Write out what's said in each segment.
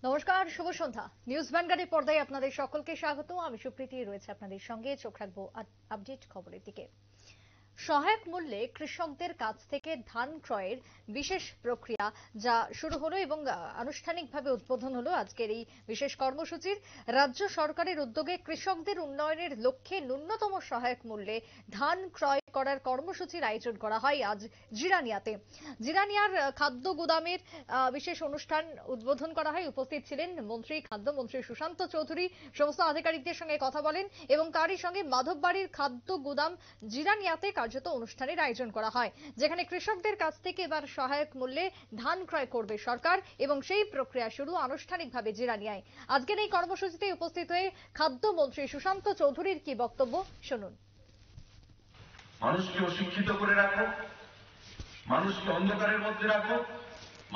নমস্কার, শুভ সন্ধ্যা। নিউজ ভ্যানগার্ডের পর্দায় আপনাদের সকলকে স্বাগত। আমি সুপ্রীতি রয়েছে আপনাদের সঙ্গে। চোখ রাখবো আপডেট খবরের দিকে। সহায়ক মূল্যে কৃষকদের কাছ থেকে ধান ক্রয়ের বিশেষ প্রক্রিয়া যা শুরু হলো এবং আনুষ্ঠানিকভাবে উদ্বোধন হলো আজকের এই বিশেষ কর্মসূচির। রাজ্য সরকারের উদ্যোগে কৃষকদের উন্নয়নের লক্ষ্যে ন্যূনতম সহায়ক মূল্যে ধান ক্রয় করার কর্মসূচির আয়োজন করা হয় আজ জিরানিয়াতে। জিরানিয়ার খাদ্য গুদামের বিশেষ অনুষ্ঠান উদ্বোধন করা হয়। উপস্থিত ছিলেন খাদ্যমন্ত্রী সুশান্ত চৌধুরী। সমস্ত আধিকারিকদের সঙ্গে কথা বলেন এবং তারই সঙ্গে মাধববাড়ির খাদ্য গুদাম জিরানিয়াতে কার্যত অনুষ্ঠানের আয়োজন করা হয়, যেখানে কৃষকদের কাছ থেকে এবার সহায়ক মূল্যে ধান ক্রয় করবে সরকার এবং সেই প্রক্রিয়া শুরু আনুষ্ঠানিকভাবে জিরানিয়ায়। আজকের এই কর্মসূচিতে উপস্থিত হয়ে খাদ্যমন্ত্রী সুশান্ত চৌধুরীর কি বক্তব্য শুনুন। মানুষকে অশিক্ষিত করে রাখো, মানুষকে অন্ধকারের মধ্যে রাখো,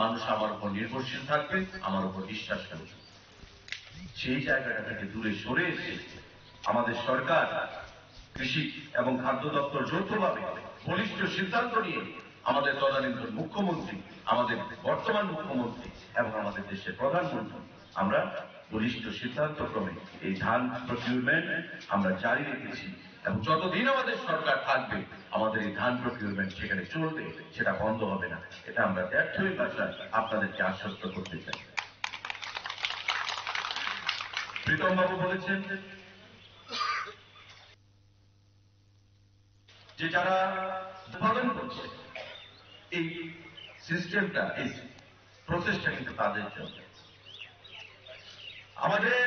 মানুষ আমার উপর নির্ভরশীল থাকবে, আমার উপর বিশ্বাস করবে। সেই জায়গাটা থেকে দূরে সরে এসে আমাদের সরকার কৃষি এবং খাদ্য দপ্তর যৌথভাবে বলিষ্ঠ সিদ্ধান্ত নিয়ে আমাদের তদানীন্তন মুখ্যমন্ত্রী, আমাদের বর্তমান মুখ্যমন্ত্রী এবং আমাদের দেশের প্রধানমন্ত্রী, আমরা বলিষ্ঠ সিদ্ধান্ত ক্রমে এই ধান প্রকিউরমেন্ট আমরা জারি রেখেছি এবং যতদিন আমাদের সরকার থাকবে আমাদের এই ধান প্রকিউরমেন্ট সেখানে চলবে, সেটা বন্ধ হবে না। এটা আমরা ব্যর্থই ভাষায় আপনাদেরকে আশ্বস্ত করতে চাই। প্রীতম বাবু বলেছেন যে যারা উৎপাদন করছে এই সিস্টেমটা, এই প্রসেসটা কিন্তু তাদের জন্য। আমাদের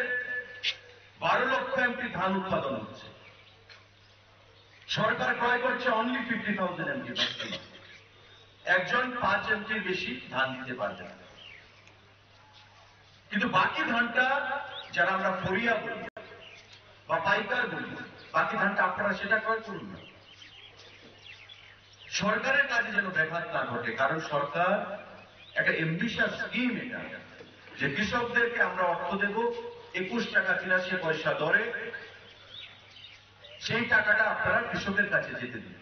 12 লক্ষ এমপি ধান উৎপাদন হচ্ছে, সরকার ক্রয় করছে অনলি 50,000 এমপি। একজন 5 এমপির বেশি ধান দিতে পারবে না, কিন্তু বাকি ধানটা যারা আমরা ফরিয়া বলি বা পাইকার বলি, বাকি ধানটা আপনারা সেটা ক্রয় করুন না। সরকারের কাজে যেন ব্যাঘাত না ঘটে, কারণ সরকার একটা এমবিশিয়াস স্কিম এটা, যে কৃষকদেরকে আমরা অর্থ দেব 21 টাকা 83 পয়সা দরে, সেই টাকাটা আপনারা কৃষকের কাছে যেতে দিন।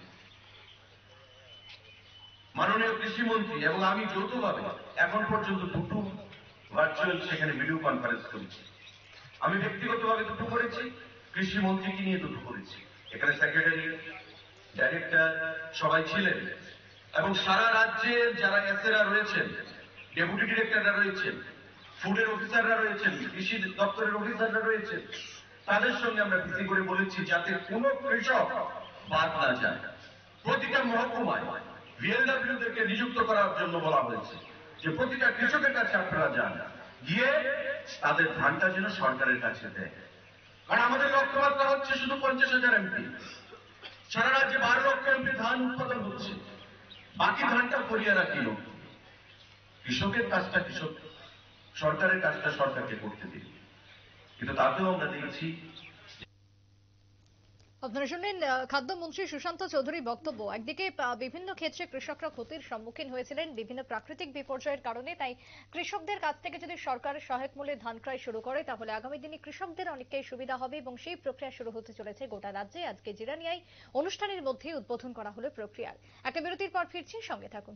মাননীয় কৃষিমন্ত্রী এবং আমি যৌথভাবে এখন পর্যন্ত দুটো ভার্চুয়াল সেখানে ভিডিও কনফারেন্স করেছি। আমি ব্যক্তিগতভাবে দুটো করেছি, কৃষিমন্ত্রীকে নিয়ে দুটো করেছি। এখানে সেক্রেটারি, ডাইরেক্টর সবাই ছিলেন এবং সারা রাজ্যের যারা এসএরা রয়েছেন, ডেপুটি ডিরেক্টররা রয়েছেন, ফুডের অফিসাররা রয়েছেন, কৃষি দপ্তরের অফিসাররা রয়েছেন, তাদের সঙ্গে আমরা ভিসি করে বলেছি যাতে কোনো কৃষক বাদ না যায়। প্রতিটা মহকুমায় ভিএলডব্লিউদেরকে নিযুক্ত করার জন্য বলা হয়েছে যে প্রতিটা কৃষকের কাছে আপনারা যান, গিয়ে তাদের ধানটা যেন সরকারের কাছে দেয়। কারণ আমাদের লক্ষ্যমাত্রা হচ্ছে শুধু 50,000 এমপি। সারা রাজ্যে 12 লক্ষ এমপি ধান উৎপাদন হচ্ছে, বাকি ধানটা ফরিয়ারা কিন। কৃষকের কাজটা কৃষক, সরকারের কাজটা সরকারকে করতে দিন। কিন্তু তাতেও আমরা দেখছি। আপনারা শুনলেন খাদ্যমন্ত্রী সুশান্ত চৌধুরীর বক্তব্য। একদিকে বিভিন্ন ক্ষেত্রে কৃষকরা ক্ষতির সম্মুখীন হয়েছিলেন বিভিন্ন প্রাকৃতিক বিপর্যয়ের কারণে, তাই কৃষকদের কাছ থেকে যদি সরকার সহায়ক মূল্যে ধান ক্রয় শুরু করে তাহলে আগামী দিনে কৃষকদের অনেকটাই সুবিধা হবে এবং সেই প্রক্রিয়া শুরু হতে চলেছে গোটা রাজ্যে। আজকে জিরানিয়ায় অনুষ্ঠানের মধ্যে উদ্বোধন করা হলো প্রক্রিয়ার। একটা বিরতির পর ফিরছি, সঙ্গে থাকুন।